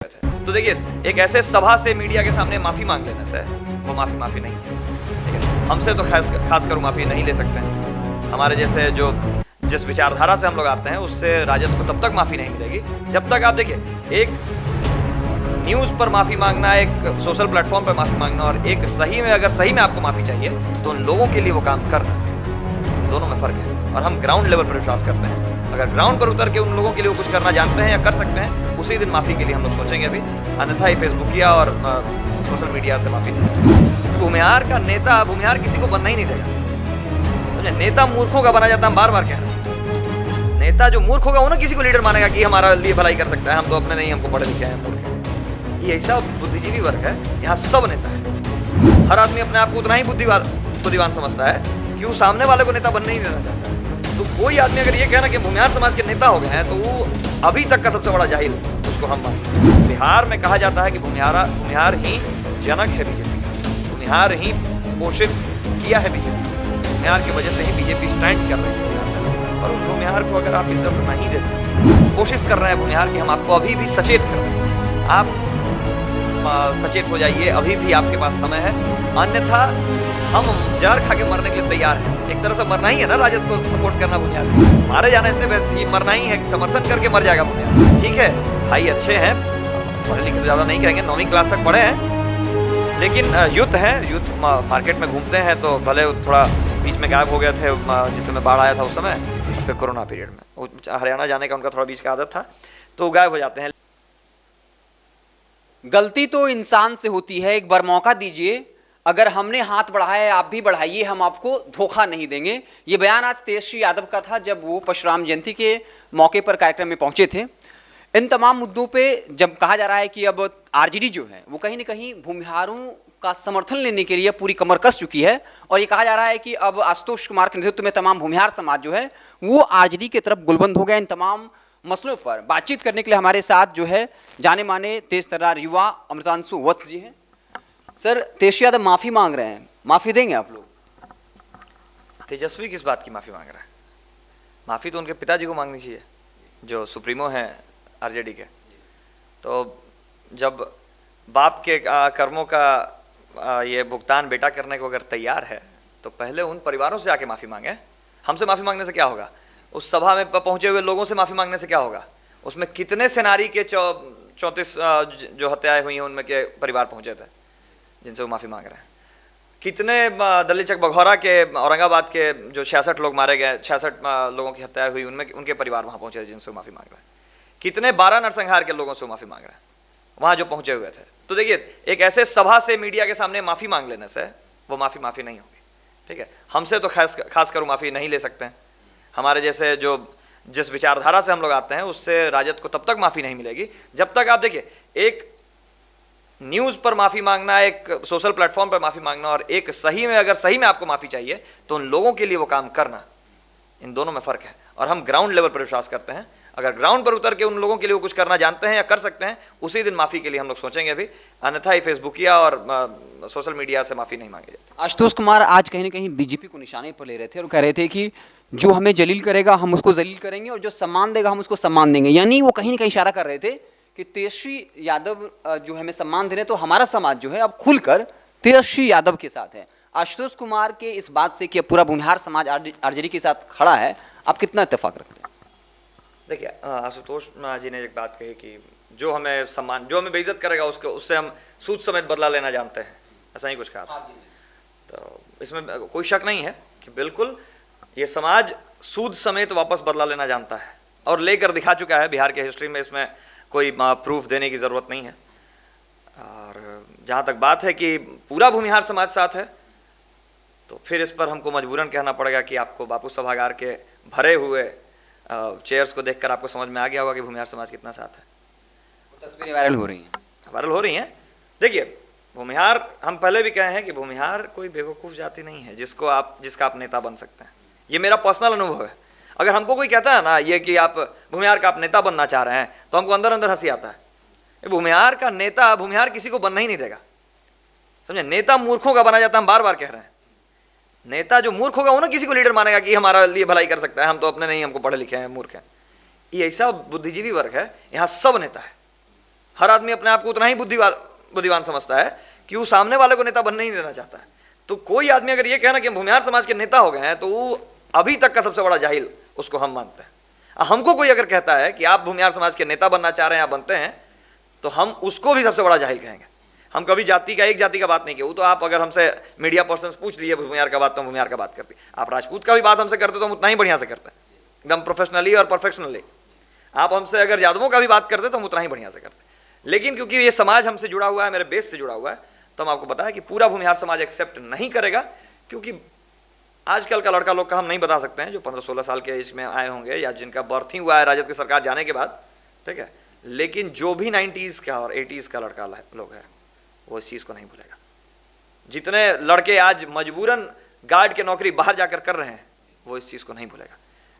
तो देखिए, एक ऐसे सभा से मीडिया के सामने माफी मांग लेने से वो माफी नहीं, ठीक है। हमसे तो खासकर माफी नहीं ले सकते हैं। हमारे जैसे जो जिस विचारधारा से हम लोग आते हैं उससे राजद को तब तक माफी नहीं मिलेगी जब तक आप देखिए, एक न्यूज पर माफी मांगना, एक सोशल प्लेटफॉर्म पर माफी मांगना और एक सही में, अगर सही में आपको माफी चाहिए तो उन लोगों के लिए वो काम करना, दोनों में फर्क है। और हम ग्राउंड लेवल पर विश्वास करते हैं। अगर ग्राउंड पर उतर के उन लोगों के लिए वो कुछ करना जानते हैं या कर सकते हैं, उसी दिन माफी के लिए हम लोग सोचेंगे अभी, अन्यथा ही फेसबुकिया और सोशल मीडिया से माफी नहीं। भूमिहार का नेता, भूमिहार किसी को बनना ही नहीं देगा, समझे। नेता मूर्खों का बना जाता है, हम बार बार कह रहे हैं। नेता जो मूर्ख होगा वो ना किसी को लीडर मानेगा कि हमारा लिए भलाई कर सकता है, हम तो अपने नहीं, हमको पढ़े लिखे हैं, मूर्ख है। ये ऐसा बुद्धिजीवी वर्ग है, यहाँ सब नेता है। हर आदमी अपने आप को उतना ही बुद्धिमान समझता है कि वो सामने वाले को नेता बनने ही देना चाहता है। तो कोई आदमी अगर ये कहना कि भूमिहार समाज के नेता हो गए हैं तो वो अभी तक का सबसे बड़ा जाहिल, उसको हम मानते हैं। बिहार में कहा जाता है कि भूमिहार ही जनक है बीजेपी, भूमिहार ही पोषित किया है बीजेपी, भूमिहार की वजह से ही बीजेपी स्टैंड कर रही है। और उस भूमिहार को अगर आप इज्जत नहीं देते, कोशिश कर रहे हैं भूमिहार की हम आपको अभी भी सचेत कर रहे हैं, आप सचेत हो जाइए, अभी भी आपके पास समय है। अन्यथा हम जहर खा के मरने के लिए तैयार हैं। एक तरह से मरना ही है ना, राजद को सपोर्ट करना भूमिहार, मारे जाने से ये मरना ही है कि समर्थन करके मर जाएगा भूमिहार। ठीक है, भाई अच्छे हैं, पढ़े लिखे तो ज़्यादा नहीं कहेंगे, 9वीं क्लास तक पढ़े हैं, लेकिन यूथ हैं, यूथ मार्केट में घूमते हैं। तो भले थोड़ा बीच में गायब हो गए थे जिस समय बाढ़ आया था उस समय, फिर कोरोना पीरियड में हरियाणा जाने का उनका थोड़ा बीच का आदत था, तो गायब हो जाते हैं। गलती तो इंसान से होती है, एक बार मौका दीजिए। अगर हमने हाथ बढ़ाया है, आप भी बढ़ाइए, हम आपको धोखा नहीं देंगे। ये बयान आज तेजस्वी यादव का था जब वो परशुराम जयंती के मौके पर कार्यक्रम में पहुंचे थे। इन तमाम मुद्दों पे जब कहा जा रहा है कि अब आरजेडी जो है वो कहीं ना कहीं भूमिहारों का समर्थन लेने के लिए पूरी कमर कस चुकी है, और ये कहा जा रहा है कि अब आशुतोष कुमार के नेतृत्व में तमाम भूमिहार समाज जो है वो आरजेडी की तरफ गुलबंद हो गया। इन तमाम मसलों पर बातचीत करने के लिए हमारे साथ जो है जाने माने तेज तर्रार युवा अमृतांशु वत्स जी हैं। सर, तेजस्वी यादव माफी मांग रहे हैं, माफी देंगे आप लोग? तेजस्वी किस बात की माफी मांग रहा है? माफी तो उनके पिताजी को मांगनी चाहिए, जो सुप्रीमो हैं आरजेडी के। तो जब बाप के कर्मों का ये भुगतान बेटा करने को अगर तैयार है तो पहले उन परिवारों से आके माफी मांगे। हमसे माफी मांगने से क्या होगा? उस सभा में पहुंचे हुए लोगों से माफी मांगने से क्या होगा? उसमें कितने सेनारी के 34 जो हत्याएं हुई हैं उनमें के परिवार पहुंचे थे जिनसे वो माफी मांग रहे हैं। कितने दलित चक बघौरा के, औरंगाबाद के जो 66 लोग मारे गए, 66 लोगों की हत्याएं हुई, उनमें उनके परिवार वहां पहुंचे थे जिनसे वो माफी मांग रहे हैं। कितने 12 नरसंहार के लोगों से माफी मांग रहे हैं वहां जो पहुंचे हुए थे। तो देखिए, एक ऐसे सभा से मीडिया के सामने माफी मांग लेने से वो माफी नहीं होगी, ठीक है। हमसे तो खासकर माफी नहीं ले सकते हैं। हमारे जैसे जो जिस विचारधारा से हम लोग आते हैं उससे राजद को तब तक माफी नहीं मिलेगी जब तक आप देखिए, एक न्यूज पर माफी मांगना, एक सोशल प्लेटफॉर्म पर माफी मांगना और एक सही में, अगर सही में आपको माफी चाहिए तो उन लोगों के लिए वो काम करना, इन दोनों में फर्क है। और हम ग्राउंड लेवल पर विश्वास करते हैं। अगर ग्राउंड पर उतर के उन लोगों के लिए वो कुछ करना जानते हैं या कर सकते हैं, उसी दिन माफी के लिए हम लोग सोचेंगे अभी, अन्यथा ही फेसबुकिया और सोशल मीडिया से माफी नहीं मांगी जाती। आशुतोष कुमार आज कहीं ना कहीं बीजेपी को निशाने पर ले रहे थे और कह रहे थे कि जो हमें जलील करेगा हम उसको जलील करेंगे और जो सम्मान देगा हम उसको सम्मान देंगे। यानी वो कहीं ना कहीं इशारा कर रहे थे कि तेजस्वी यादव जो हमें सम्मान दे रहे हैं, तो हमारा समाज जो है अब खुलकर तेजस्वी यादव के साथ है। आशुतोष कुमार के इस बात से कि पूरा भूमिहार समाज आरजेडी के साथ खड़ा है, आप कितना इत्तेफाक रखते हैं? देखिए, आशुतोष जी ने एक बात कही कि जो हमें सम्मान, जो हमें बेइज्जत करेगा उससे हम सूद समेत बदला लेना जानते हैं, ऐसा ही कुछ कहा था। तो इसमें कोई शक नहीं है कि बिल्कुल ये समाज सूद समेत वापस बदला लेना जानता है और लेकर दिखा चुका है बिहार के हिस्ट्री में। इसमें कोई प्रूफ देने की ज़रूरत नहीं है। और जहाँ तक बात है कि पूरा भूमिहार समाज साथ है, तो फिर इस पर हमको मजबूरन कहना पड़ेगा कि आपको बापू सभागार के भरे हुए चेयर्स को देखकर आपको समझ में आ गया होगा कि भूमिहार समाज कितना साथ है। वो तस्वीरें वायरल हो रही हैं। देखिए, भूमिहार, हम पहले भी कहे हैं कि भूमिहार कोई बेवकूफ़ जाति नहीं है जिसका आप नेता बन सकते हैं। ये मेरा पर्सनल अनुभव है। अगर हमको कोई कहता है ना ये कि आप भूमिहार का आप नेता बनना चाह रहे हैं, तो हमको अंदर अंदर हंसी आता है। भूमिहार का नेता, भूमिहार किसी को बनना ही नहीं देगा, समझे। नेता मूर्खों का बना जाता है, हम बार बार कह रहे हैं। नेता जो मूर्ख होगा वो ना किसी को लीडर मानेगा कि हमारा लिए भलाई कर सकता है, हम तो अपने नहीं, हमको पढ़े लिखे हैं, मूर्ख हैं। ये ऐसा बुद्धिजीवी वर्ग है, यहाँ सब नेता है। हर आदमी अपने आप को उतना ही बुद्धिमान समझता है कि वो सामने वाले को नेता बनने नहीं देना चाहता है। तो कोई आदमी अगर ये कहना कि हम भूमिहार समाज के नेता हो गए हैं, तो वो अभी तक का सबसे बड़ा जाहिल उसको हम मानते हैं। हमको कोई अगर कहता है कि आप भूमिहार समाज के नेता बनना चाह रहे हैं, आप बनते हैं, तो हम उसको भी सबसे बड़ा जाहिल कहेंगे। हम कभी जाति का, एक जाति का बात नहीं किया। वो तो आप अगर हमसे मीडिया पर्सन पूछ लिए भूमिहार का बात, तो भूमिहार का बात करते। आप राजपूत का भी बात हमसे करते तो हम उतना ही बढ़िया से करते हैं, एकदम प्रोफेशनली और परफेक्शनली। आप हमसे अगर यादवों का भी बात करते तो हम उतना ही बढ़िया से करते। लेकिन क्योंकि ये समाज हमसे जुड़ा हुआ है, मेरे बेस से जुड़ा हुआ है, तो हम आपको बताया कि पूरा भूमिहार समाज एक्सेप्ट नहीं करेगा। क्योंकि आजकल का लड़का लोग का हम नहीं बता सकते हैं, जो 15-16 साल के एज में आए होंगे या जिनका बर्थ ही हुआ है राजद की सरकार जाने के बाद, ठीक है। लेकिन जो भी 90s का और 80s का लड़का लोग है, वो इस चीज़ को नहीं भूलेगा। जितने लड़के आज मजबूरन गार्ड की नौकरी बाहर जाकर कर रहे हैं, वो इस चीज़ को नहीं भूलेगा।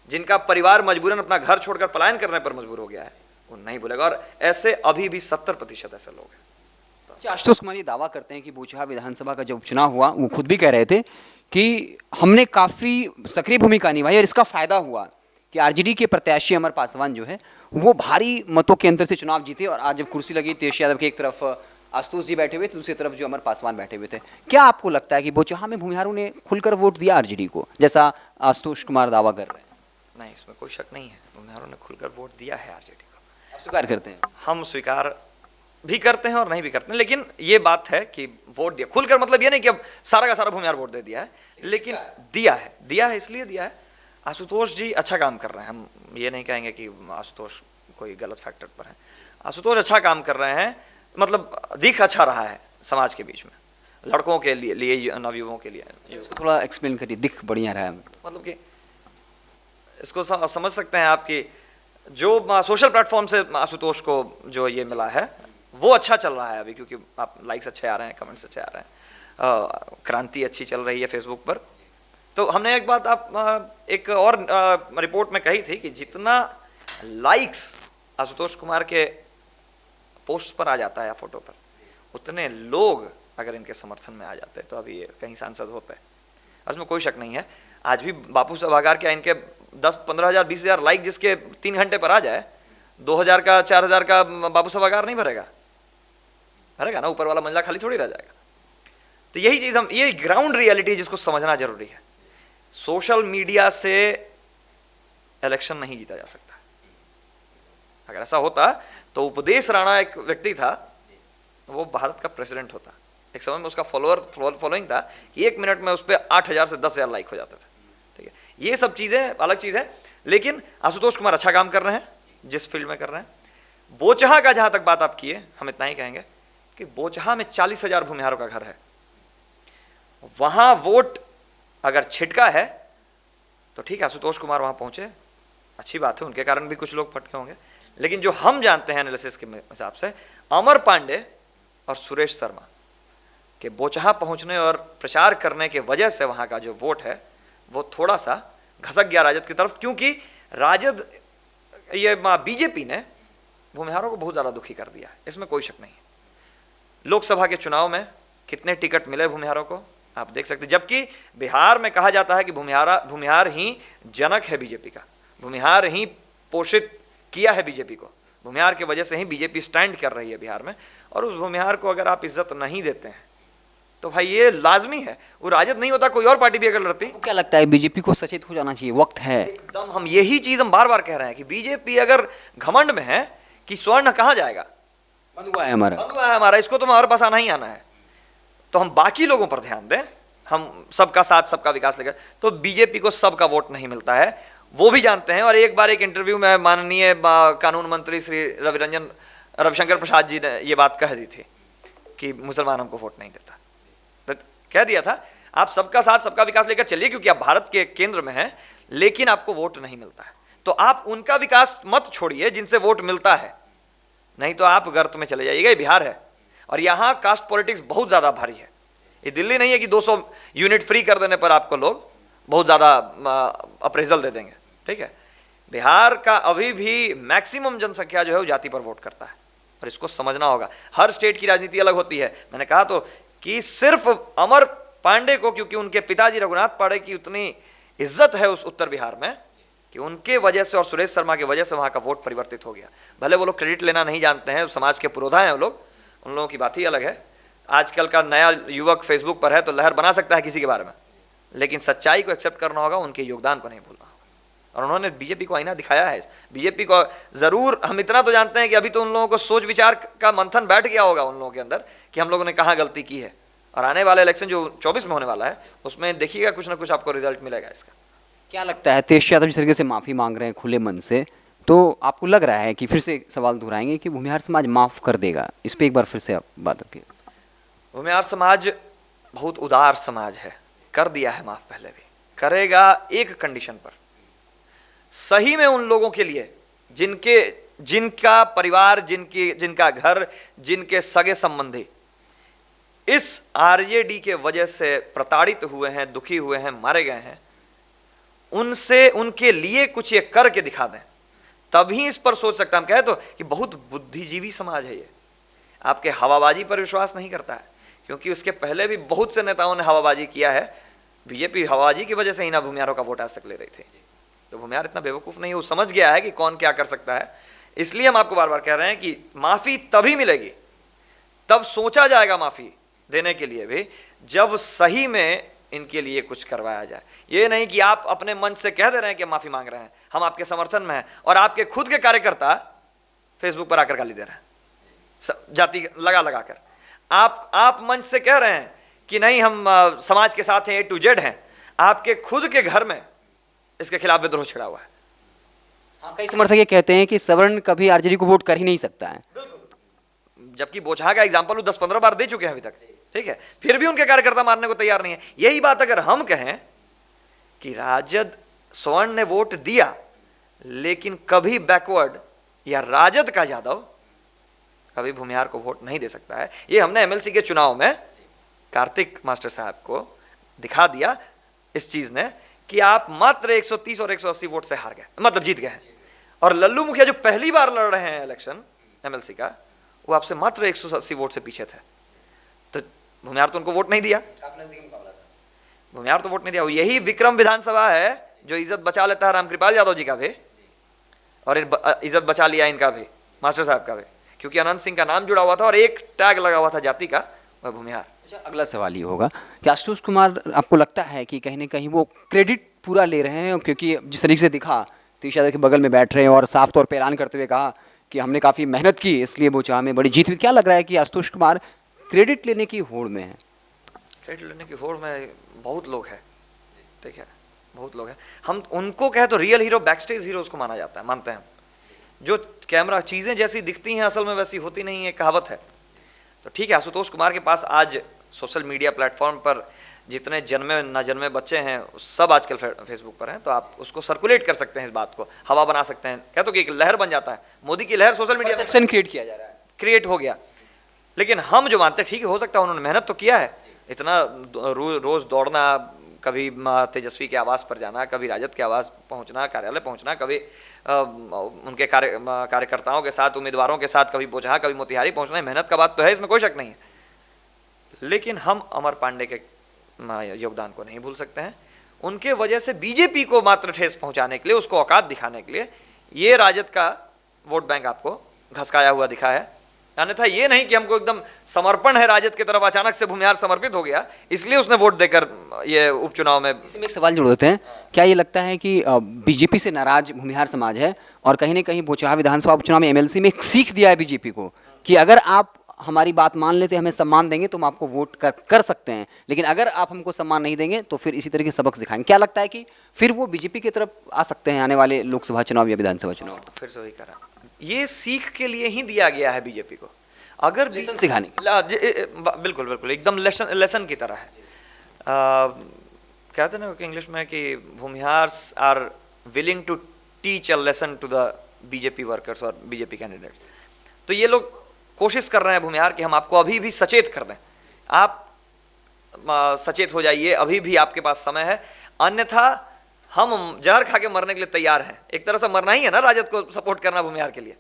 जिनका परिवार मजबूरन अपना घर छोड़कर पलायन करने पर मजबूर हो गया है, वो नहीं भूलेगा। और ऐसे अभी भी 70% ऐसे लोग हैं। आशुतोष कुमार ये दावा करते हैं कि बोचहा विधानसभा का जो उपचुनाव हुआ, वो खुद भी कह रहे थे कि हमने काफ़ी सक्रिय भूमिका निभाई और इसका फायदा हुआ कि आरजेडी के प्रत्याशी अमर पासवान जो है वो भारी मतों के अंतर से चुनाव जीते। और आज जब कुर्सी लगी, तेजस्वी यादव के एक तरफ आशुतोष जी बैठे हुए थे, दूसरी तरफ जो अमर पासवान बैठे हुए थे। क्या आपको लगता है कि बोचहा में भूमिहारों ने खुलकर वोट दिया आरजेडी को, जैसा आशुतोष कुमार दावा कर रहे हैं? नहीं, इसमें कोई शक नहीं है, भूमिहारों ने खुलकर वोट दिया है आरजेडी को। आप स्वीकार करते हैं? हम स्वीकार भी करते हैं और नहीं भी करते हैं। लेकिन ये बात है कि वोट दिया खुलकर, मतलब ये नहीं कि अब सारा का सारा भूमिहार वोट दे दिया है, लेकिन दिया है इसलिए दिया है। आशुतोष जी अच्छा काम कर रहे हैं, हम ये नहीं कहेंगे कि आशुतोष कोई गलत फैक्टर पर है। आशुतोष अच्छा काम कर रहे हैं, मतलब दिख अच्छा रहा है समाज के बीच में, लड़कों के लिए नवयुवकों के लिए। इसको थोड़ा एक्सप्लेन करिए, दिख बढ़िया रहा है। मतलब कि इसको समझ सकते हैं आप कि जो सोशल प्लेटफॉर्म से आशुतोष को जो ये मिला है, वो अच्छा चल रहा है अभी, क्योंकि आप लाइक्स अच्छे आ रहे हैं, कमेंट्स अच्छे आ रहे हैं, क्रांति अच्छी चल रही है फेसबुक पर। तो हमने एक बात एक और रिपोर्ट में कही थी कि जितना लाइक्स आशुतोष कुमार के पोस्ट पर आ जाता है या फोटो पर, उतने लोग अगर इनके समर्थन में आ जाते तो अभी कहीं सांसद होते हैं। उसमें कोई शक नहीं है। आज भी बापू सभागार के इनके 10-15 हज़ार 20 हज़ार लाइक जिसके 3 घंटे पर आ जाए, 2000 का 4000 का बापू सभागार नहीं भरेगा ना, ऊपर वाला मंजिला खाली थोड़ी रह जाएगा। तो यही चीज ये ग्राउंड रियलिटी जिसको समझना जरूरी है। सोशल मीडिया से इलेक्शन नहीं जीता जा सकता। अगर ऐसा होता तो उपदेश राणा एक व्यक्ति था, वो भारत का प्रेसिडेंट होता। एक समय में उसका फॉलोइंग था कि 1 मिनट में उस पर 8000 से 10,000 लाइक हो जाते थे। ठीक है, ये सब चीजें अलग चीज है। लेकिन आशुतोष कुमार अच्छा काम कर रहे हैं जिस फील्ड में कर रहे हैं। बोचहा का जहां तक बात आप किए, हम इतना ही कहेंगे कि बोचहा में 40,000 भूमिहारों का घर है। वहां वोट अगर छिटका है तो ठीक है, आशुतोष कुमार वहां पहुंचे, अच्छी बात है, उनके कारण भी कुछ लोग फटके होंगे। लेकिन जो हम जानते हैं एनालिसिस के हिसाब से, अमर पांडे और सुरेश शर्मा के बोचहा पहुंचने और प्रचार करने के वजह से वहां का जो वोट है वो थोड़ा सा घसक गया राजद की तरफ, क्योंकि राजद ये बीजेपी ने भूमिहारों को बहुत ज्यादा दुखी कर दिया। इसमें कोई शक नहीं है। लोकसभा के चुनाव में कितने टिकट मिले भूमिहारों को आप देख सकते हैं। जबकि बिहार में कहा जाता है कि भूमिहार ही जनक है बीजेपी का, भूमिहार ही पोषित किया है बीजेपी को, भूमिहार की वजह से ही बीजेपी स्टैंड कर रही है बिहार में। और उस भूमिहार को अगर आप इज्जत नहीं देते हैं तो भाई ये लाजमी है। वो राजद नहीं होता, कोई और पार्टी भी अगर लड़ती। क्या लगता है बीजेपी को सचेत हो जाना चाहिए, वक्त है एकदम। हम यही चीज हम बार बार कह रहे हैं कि बीजेपी अगर घमंड में है कि स्वर्ण कहां जाएगा, बंधुआ है हमारा, इसको तो हमारे पास आना ही आना है, तो हम बाकी लोगों पर ध्यान दें, हम सबका साथ सबका विकास लेकर। तो बीजेपी को सबका वोट नहीं मिलता है, वो भी जानते हैं। और एक बार एक इंटरव्यू में माननीय कानून मंत्री श्री रविशंकर प्रसाद जी ने ये बात कह दी थी कि मुसलमान हमको वोट नहीं देता। तो कह दिया था आप सबका साथ सबका विकास लेकर चलिए, क्योंकि आप भारत के केंद्र में हैं, लेकिन आपको वोट नहीं मिलता है तो आप उनका विकास मत छोड़िए जिनसे वोट मिलता है, नहीं तो आप गर्त में चले जाइएगा। ये बिहार है और यहां कास्ट पॉलिटिक्स बहुत ज्यादा भारी है। ये दिल्ली नहीं है कि 200 यूनिट फ्री कर देने पर आपको लोग बहुत ज्यादा अप्रेजल दे देंगे। ठीक है, बिहार का अभी भी मैक्सिमम जनसंख्या जो है वो जाति पर वोट करता है, और इसको समझना होगा। हर स्टेट की राजनीति अलग होती है। मैंने कहा तो कि सिर्फ अमर पांडे को, क्योंकि उनके पिताजी रघुनाथ पांडे की उतनी इज्जत है उस उत्तर बिहार में, कि उनके वजह से और सुरेश शर्मा की वजह से वहां का वोट परिवर्तित हो गया। भले वो लोग क्रेडिट लेना नहीं जानते हैं, समाज के पुरोधा हैं वो लोग, उन लोगों की बात ही अलग है। आजकल का नया युवक फेसबुक पर है तो लहर बना सकता है किसी के बारे में, लेकिन सच्चाई को एक्सेप्ट करना होगा, उनके योगदान को नहीं भूलना होगा। और उन्होंने बीजेपी को आईना दिखाया है। बीजेपी को जरूर हम इतना तो जानते हैं कि अभी तो उन लोगों को सोच विचार का मंथन बैठ गया होगा उन लोगों के अंदर कि हम लोगों ने कहाँ गलती की है। और आने वाला इलेक्शन जो 24 में होने वाला है उसमें देखिएगा कुछ ना कुछ आपको रिजल्ट मिलेगा इसका। क्या लगता है तेजस्वी यादव जिस तरीके से माफ़ी मांग रहे हैं खुले मन से, तो आपको लग रहा है कि फिर से सवाल दोहराएंगे कि भूमिहार समाज माफ़ कर देगा? इस पर एक बार फिर से आप बात रखिए। भूमिहार समाज बहुत उदार समाज है, कर दिया है माफ, पहले भी करेगा, एक कंडीशन पर। सही में उन लोगों के लिए जिनका परिवार, जिनका घर, जिनके सगे संबंधी इस आरजेडी के वजह से प्रताड़ित हुए हैं, दुखी हुए हैं, मारे गए हैं, उनसे उनके लिए कुछ ये करके दिखा दें, तभी इस पर सोच सकता। हम कहे तो कि बहुत बुद्धिजीवी समाज है ये, आपके हवाबाजी पर विश्वास नहीं करता है, क्योंकि उसके पहले भी बहुत से नेताओं ने हवाबाजी किया है। बीजेपी हवाबाजी की वजह से ही ना भूमिहारों का वोट आज तक ले रही थी। तो भूमिहार इतना बेवकूफ नहीं है, वो समझ गया है कि कौन क्या कर सकता है। इसलिए हम आपको बार बार कह रहे हैं कि माफी तभी मिलेगी, तब सोचा जाएगा माफी देने के लिए भी, जब सही में इनके लिए कुछ करवाया जाए। ये नहीं कि आप अपने मन से कह दे रहे हैं कि माफी मांग रहे हैं, हम आपके समर्थन में हैं, और आपके खुद के कार्यकर्ता फेसबुक पर आकर गाली दे रहे हैं जाति लगा लगा कर। आप मंच से कह रहे हैं कि नहीं हम समाज के साथ हैं, A to Z हैं, आपके खुद के घर में इसके खिलाफ विद्रोह छिड़ा हुआ है। हाँ, कई समर्थक ये कहते हैं कि सवर्ण कभी आरजेडी को वोट कर ही नहीं सकता है, जबकि बोचहा का एग्जाम्पल वो 10-15 बार दे चुके हैं अभी तक, ठीक है, फिर भी उनके कार्यकर्ता मानने को तैयार नहीं है। यही बात अगर हम कहें कि राजद स्वर्ण ने वोट दिया, लेकिन कभी बैकवर्ड या राजद का यादव कभी भूमिहार को वोट नहीं दे सकता है। ये हमने एमएलसी के चुनाव में कार्तिक मास्टर साहब को दिखा दिया इस चीज ने कि आप मात्र 130 और 180 वोट से हार गए, मतलब जीत गए हैं। और लल्लू मुखिया जो पहली बार लड़ रहे हैं इलेक्शन एमएलसी का, वो आपसे मात्र 180 वोट से पीछे थे। तो भूमिहार तो उनको वोट नहीं दिया, भूमिहार तो वोट नहीं दिया। यही विक्रम विधानसभा है जो इज्जत बचा लेता है रामकृपाल यादव जी का भी, और इज्जत बचा लिया इनका भी, मास्टर साहब का भी, क्योंकि अनंत सिंह का नाम जुड़ा हुआ था और एक टैग लगा हुआ था जाति का, वह भूमिहार। अच्छा, अगला सवाल ये होगा कि आशुतोष कुमार, आपको लगता है कि कहीं ना कहीं वो क्रेडिट पूरा ले रहे हैं? क्योंकि जिस तरीके से दिखा तेज यादव के बगल में बैठ रहे हैं और साफ तौर पर ऐलान करते हुए कहा कि हमने काफ़ी मेहनत की इसलिए बोचहा में बड़ी जीत हुई। क्या लग रहा है कि आशुतोष कुमार क्रेडिट लेने की होड़ में है? क्रेडिट लेने की होड़ में बहुत लोग हैं, ठीक है, बहुत लोग हैं। हम उनको कहे तो real hero back stage hero उसको माना जाता है, मानते हैं। जो कैमरा चीज़ें जैसी दिखती हैं असल में वैसी होती नहीं है, कहावत है। तो ठीक है, आशुतोष कुमार के पास आज सोशल मीडिया प्लेटफॉर्म पर जितने जन्मे ना जन्मे बच्चे हैं सब आजकल फेसबुक पर हैं, तो आप उसको सर्कुलेट कर सकते हैं, इस बात को हवा बना सकते हैं। कहते हो कि एक लहर बन जाता है, मोदी की लहर सोशल मीडिया परसेप्शन क्रिएट किया जा रहा है, क्रिएट हो गया। लेकिन हम जो मानते हैं, ठीक है, हो सकता है उन्होंने मेहनत तो किया है, इतना रोज दौड़ना, कभी तेजस्वी के आवास पर जाना, कभी राजद के आवास पहुंचना, कार्यालय पहुंचना, कभी उनके कार्यकर्ताओं के साथ, उम्मीदवारों के साथ, कभी बोचहा, कभी मोतिहारी पहुंचना, मेहनत का बात तो है, इसमें कोई शक नहीं है। लेकिन हम अमर पांडे के योगदान को नहीं भूल सकते हैं। उनके वजह से बीजेपी को मात्र ठेस पहुंचाने के लिए, उसको औकात दिखाने के लिए ये राजद का वोट बैंक आपको घसकाया हुआ दिखा है। अन्यथा ये नहीं कि हमको एकदम समर्पण है राजद की तरफ, अचानक से भूमिहार समर्पित हो गया इसलिए उसने वोट देकर ये उपचुनाव में। इसमें एक सवाल जोड़ देते हैं, क्या ये लगता है कि बीजेपी से नाराज भूमिहार समाज है और कहीं ना कहीं बोचहा विधानसभा उपचुनाव में एमएलसी में एक सीख दिया है बीजेपी को कि अगर आप हमारी बात मान लेते, हमें सम्मान देंगे तो हम आपको वोट कर सकते हैं, लेकिन अगर आप हमको सम्मान नहीं देंगे तो फिर इसी तरह के सबक सिखाएंगे? क्या लगता है कि फिर वो बीजेपी की तरफ आ सकते हैं आने वाले लोकसभा चुनाव या विधानसभा चुनाव? फिर से वही करा, ये सीख के लिए ही दिया गया है बीजेपी को, अगर लेसन सिखाने, बिल्कुल बिल्कुल एकदम लेसन की तरह है। कहते ना कि इंग्लिश में कि Bhumihars are willing to teach a lesson to the BJP workers और बीजेपी कैंडिडेट्स। तो ये लोग कोशिश कर रहे हैं भूमिहार कि हम आपको अभी भी सचेत कर दें, आप सचेत हो जाइए, अभी भी आपके पास समय है, अन्यथा हम जहर खा के मरने के लिए तैयार हैं। एक तरह से मरना ही है ना राजद को सपोर्ट करना भूमिहार के लिए,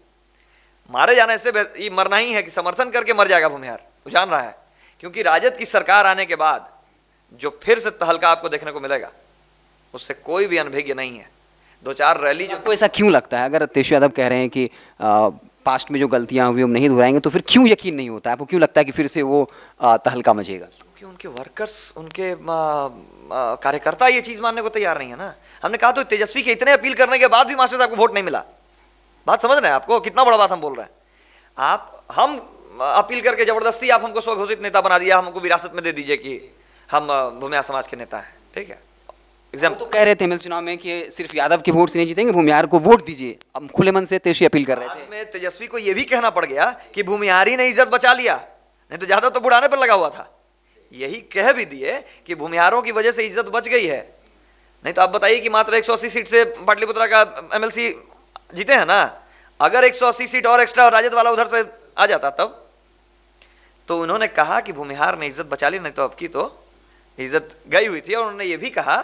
मारे जाने से ये मरना ही है कि समर्थन करके मर जाएगा भूमिहार, वो जान रहा है। क्योंकि राजद की सरकार आने के बाद जो फिर से तहलका आपको देखने को मिलेगा उससे कोई भी अनभिज्ञ नहीं है। 2-4 रैली जो आपको ऐसा क्यों लगता है? अगर तेजस्वी यादव कह रहे हैं कि पास्ट में जो गलतियां हुई हम नहीं दोहराएंगे, तो फिर क्यों यकीन नहीं होता है? आपको क्यों लगता है कि फिर से वो तहलका मचेगा? कि उनके वर्कर्स, उनके कार्यकर्ता ये चीज मानने को तैयार नहीं है ना। हमने कहा तो तेजस्वी के इतने अपील करने के बाद भी मास्टर साहब को वोट नहीं मिला। बात समझ रहे हैं आपको कितना बड़ा बात हम बोल रहे हैं? हम अपील करके जबरदस्ती आप हमको स्वघोषित नेता बना दिया, हमको विरासत में दे दीजिए कि हम भूमिहार समाज के नेता हैं, ठीक है। वो तो कह रहे थे एमएलसी चुनाव में कि सिर्फ यादव के वोट से नहीं जीतेंगे, भूमिहार को वोट दीजिए। अब खुले मन से तेजस्वी अपील कर रहे थे। में तेजस्वी को यह भी कहना पड़ गया कि भूमिहारी ने इज्जत बचा लिया, नहीं तो यादव तो बुढ़ाने पर लगा हुआ था। यही कह भी दिए कि भूमिहारों की वजह से इज्जत बच गई है। नहीं तो आप बताइए कि मात्र 180 सीट से पाटलिपुत्रा का एमएलसी जीते हैं ना। अगर 180 सीट और एक्स्ट्रा राजद वाला उधर से आ जाता तब तो उन्होंने कहा कि भूमिहार ने इज्जत बचा ली, नहीं तो अब की तो इज्जत गई हुई थी। और उन्होंने ये भी कहा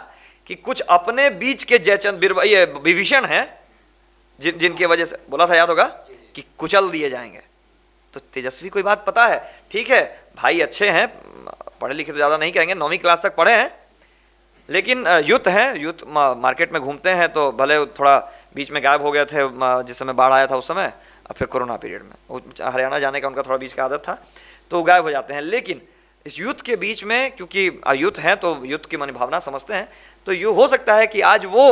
कि कुछ अपने बीच के जयचंद ये विभीषण हैं जिनकी वजह से, बोला था याद होगा, कि कुचल दिए जाएंगे। तो तेजस्वी को बात पता है, ठीक है भाई अच्छे हैं, पढ़े लिखे तो ज़्यादा नहीं कहेंगे, 9वीं क्लास तक पढ़े हैं, लेकिन यूथ हैं, यूथ मार्केट में घूमते हैं। तो भले थोड़ा बीच में गायब हो गए थे जिस समय बाढ़ आया था उस समय, और फिर कोरोना पीरियड में हरियाणा जाने का उनका थोड़ा बीच का आदत था, तो गायब हो जाते हैं। लेकिन इस यूथ के बीच में, क्योंकि यूथ हैं तो यूथ की मन भावना समझते हैं, तो ये हो सकता है कि आज वो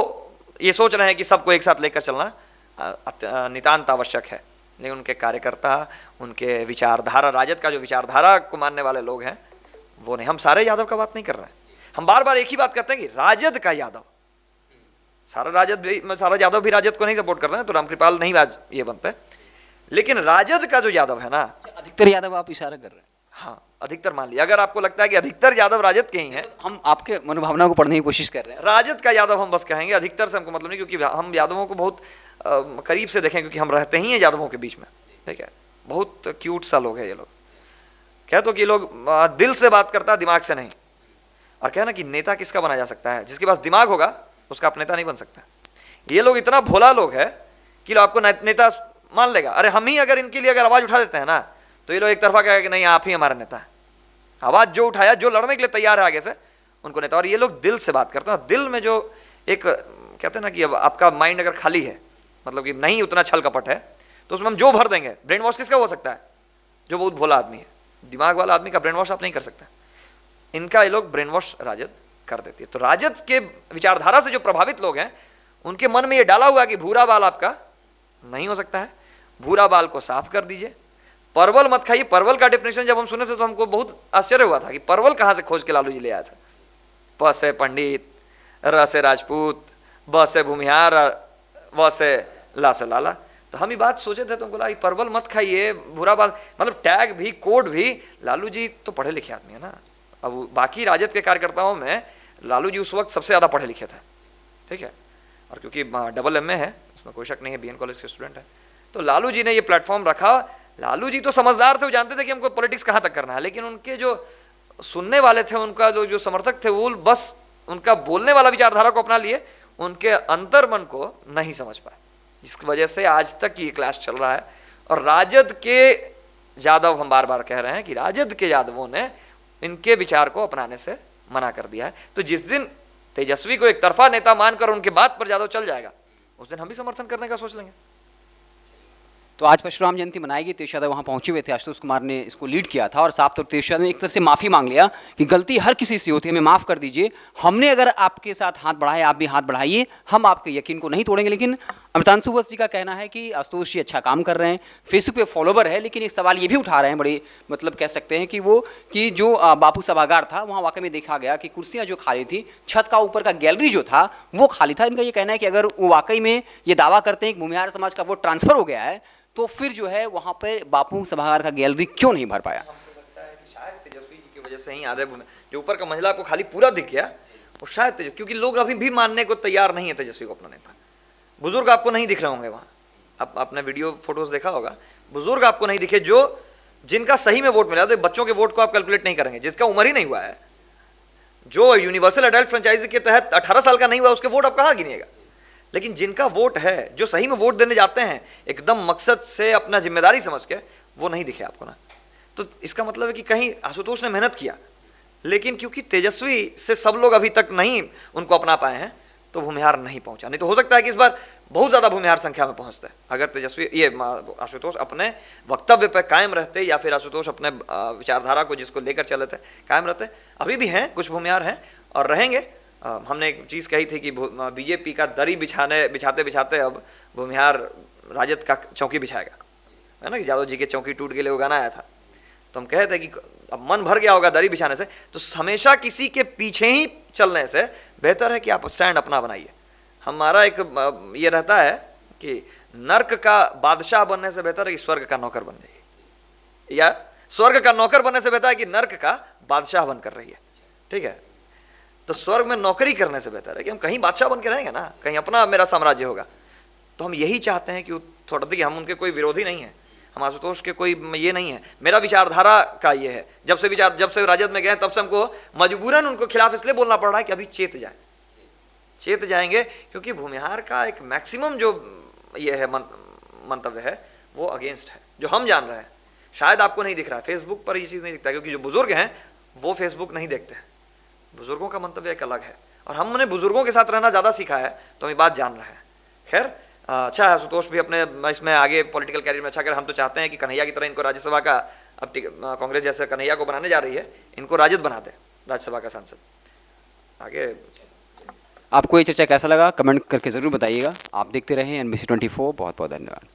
ये सोच रहे हैं कि सबको एक साथ लेकर चलना नितांत आवश्यक है। लेकिन उनके कार्यकर्ता, उनके विचारधारा, राजद का जो विचारधारा को मानने वाले लोग हैं वो नहीं। हम सारे यादव का बात नहीं कर रहे हैं, हम बार बार एक ही बात कहते हैं कि राजद का यादव, सारा यादव भी राजद को नहीं सपोर्ट करते हैं, तो रामकृपाल नहीं आज ये बनते, लेकिन राजद का जो यादव है ना, अधिकतर यादव आप इशारा कर रहे हैं। हाँ अधिकतर मान लिया। अगर आपको लगता है कि अधिकतर यादव राजद के ही हैं, हम आपके मनोभावना को पढ़ने की कोशिश कर रहे हैं। राजद का यादव हम बस कहेंगे, अधिकतर से हमको मतलब नहीं, क्योंकि हम यादवों को बहुत करीब से देखें, क्योंकि हम रहते ही हैं यादवों के बीच में, ठीक है। बहुत क्यूट सा लोग है ये लोग। कह तो कि लोग दिल से बात करता है, दिमाग से नहीं। और क्या ना कि नेता किसका बना जा सकता है? जिसके पास दिमाग होगा उसका आप नेता नहीं बन सकता। ये लोग इतना भोला लोग है कि आपको नेता मान लेगा। अरे हम ही अगर इनके लिए अगर आवाज उठा देते हैं ना, तो ये लोग एक तरफा कहेगा कि नहीं आप ही हमारा नेता है। आवाज जो उठाया, जो लड़ने के लिए तैयार है आगे से, उनको नेता। और ये लोग दिल से बात करते हैं। दिल में जो एक कहते हैं ना कि अब आपका माइंड अगर खाली है, मतलब कि नहीं उतना छल कपट है, तो उसमें हम जो भर देंगे। ब्रेन वॉश किसका हो सकता है? जो बहुत भोला आदमी है, दिमाग वाला आदमी का ब्रेन वॉश आप नहीं कर सकते। इनका ये लोग ब्रेन वॉश राजद कर देती है। तो राजद के विचारधारा से जो प्रभावित लोग हैं, उनके मन में ये डाला हुआ कि भूरा बाल आपका नहीं हो सकता है, भूरा बाल को साफ कर दीजिए, परवल मत खाइए। परवल का डेफिनेशन जब हम सुने थे तो हमको बहुत आश्चर्य हुआ था कि परवल कहाँ से खोज के लालू जी ले आया था। प से पंडित, र से राजपूत, ब से भूमिहार, व से ला से लाला। तो हम ये बात सोचे थे तो हमको लगा परवल मत खाइए, भूरा बाल, मतलब टैग भी, कोड भी। लालू जी तो पढ़े लिखे आदमी है ना। अब बाकी राजद के कार्यकर्ताओं में लालू जी उस वक्त सबसे ज़्यादा पढ़े लिखे थे, ठीक है। और क्योंकि डबल MA है, उसमें कोई शक नहीं है, BN कॉलेज के स्टूडेंट है, तो लालू जी ने ये प्लेटफॉर्म रखा। लालू जी तो समझदार थे, वो जानते थे कि हमको पॉलिटिक्स कहाँ तक करना है। लेकिन उनके जो सुनने वाले थे, उनका जो समर्थक थे, वो बस उनका बोलने वाला विचारधारा को अपना लिए, उनके अंतर मन को नहीं समझ पाए, जिसकी वजह से आज तक ये क्लैश चल रहा है। और राजद के यादव, हम बार बार कह रहे हैं कि राजद के यादवों ने इनके विचार को अपनाने से मना कर दिया है। तो जिस दिन तेजस्वी को एक तरफा नेता मानकर उनके बात पर यादव चल जाएगा, उस दिन हम भी समर्थन करने का सोच लेंगे। तो आज परशुराम जयंती मनाएगी, तेजस्वी यादव वहाँ पहुंचे हुए थे, आशुतोष कुमार ने इसको लीड किया था और साफ तौर पर तेजस्वी यादव ने एक तरह से माफ़ी मांग लिया कि गलती हर किसी से होती है, हमें माफ़ कर दीजिए, हमने अगर आपके साथ हाथ बढ़ाया, आप भी हाथ बढ़ाइए, हम आपके यकीन को नहीं तोड़ेंगे। लेकिन अमृतांशु वत्स जी का कहना है कि आशुतोष जी अच्छा काम कर रहे हैं, फेसबुक पे फॉलोवर है, लेकिन एक सवाल ये भी उठा रहे हैं, बड़ी मतलब कह सकते हैं कि जो बापू सभागार था वहाँ वाकई में देखा गया कि कुर्सियाँ जो खाली थी, छत का ऊपर का गैलरी जो था वो खाली था। इनका ये कहना है कि अगर वो वाकई में ये दावा करते हैं कि भूमिहार समाज का वोट ट्रांसफर हो गया है, तो फिर जो है वहाँ पर बापू सभागार का गैलरी क्यों नहीं भर पाया? हमको लगता है कि शायद तेजस्वी जी की वजह से ही आधे जो ऊपर का महिला को खाली पूरा दिख गया, और शायद क्योंकि लोग अभी भी मानने को तैयार नहीं है तेजस्वी को अपना नेता। बुजुर्ग आपको नहीं दिख रहे होंगे वहाँ, आपने वीडियो फोटोज देखा होगा, बुजुर्ग आपको नहीं दिखे, जो जिनका सही में वोट मिला। तो बच्चों के वोट को आप कैलकुलेट नहीं करेंगे, जिसका उम्र ही नहीं हुआ है, जो यूनिवर्सल एडल्ट फ्रेंचाइजी के तहत 18 साल का नहीं हुआ, उसके वोट आप कहाँ गिनिएगा। लेकिन जिनका वोट है, जो सही में वोट देने जाते हैं एकदम मकसद से, अपना जिम्मेदारी समझ के, वो नहीं दिखे आपको ना। तो इसका मतलब है कि कहीं आशुतोष ने मेहनत किया, लेकिन क्योंकि तेजस्वी से सब लोग अभी तक नहीं उनको अपना पाए हैं, तो भूमिहार नहीं पहुंचा। नहीं तो हो सकता है कि इस बार बहुत ज़्यादा भूमिहार संख्या में पहुंचते हैं अगर तेजस्वी ये आशुतोष अपने वक्तव्य पर कायम रहते, या फिर आशुतोष अपने विचारधारा को जिसको लेकर चले थे कायम रहते। अभी भी हैं, कुछ भूमिहार हैं और रहेंगे। हमने एक चीज़ कही थी कि बीजेपी का दरी बिछाते बिछाते अब भूमिहार राजद का चौकी बिछाएगा, है ना, कि यादव जी के चौकी टूट के लिए वो गाना आया था। तो हम कहे थे कि अब मन भर गया होगा दरी बिछाने से, तो हमेशा किसी के पीछे ही चलने से बेहतर है कि आप स्टैंड अपना बनाइए। हमारा एक ये रहता है कि नर्क का बादशाह बनने से बेहतर है कि स्वर्ग का नौकर बन जाइए, या स्वर्ग का नौकर बनने से बेहतर है कि नर्क का बादशाह बनकर रहिए। ठीक है, तो स्वर्ग में नौकरी करने से बेहतर है कि हम कहीं बादशाह बन के रहेंगे ना, कहीं अपना मेरा साम्राज्य होगा। तो हम यही चाहते हैं कि थोड़ा देखिए, हम उनके कोई विरोधी नहीं है, हम आशुतोष के कोई ये नहीं है, मेरा विचारधारा का ये है। जब से राजद में गए तब से हमको मजबूरन उनको खिलाफ इसलिए बोलना पड़ रहा है कि अभी चेत जाएंगे, क्योंकि भूमिहार का एक मैक्सिमम जो ये है मंतव्य है वो अगेंस्ट है, जो हम जान रहे हैं। शायद आपको नहीं दिख रहा है, फेसबुक पर ये चीज़ नहीं दिखता, क्योंकि जो बुजुर्ग हैं वो फेसबुक नहीं देखते हैं, बुजुर्गों का मंतव्य एक अलग है, और हमने बुजुर्गों के साथ रहना ज़्यादा सीखा है, तो हम ये बात जान रहे हैं। खैर, अच्छा है, आशुतोष भी अपने इसमें आगे पॉलिटिकल कैरियर में अच्छा कर। हम तो चाहते हैं कि कन्हैया की तरह इनको राज्यसभा का, अब कांग्रेस जैसे कन्हैया को बनाने जा रही है, इनको राजद बना दे, राज्यसभा का सांसद आगे। आपको ये चर्चा कैसा लगा कमेंट करके ज़रूर बताइएगा। आप देखते रहें NBC 24। बहुत बहुत धन्यवाद।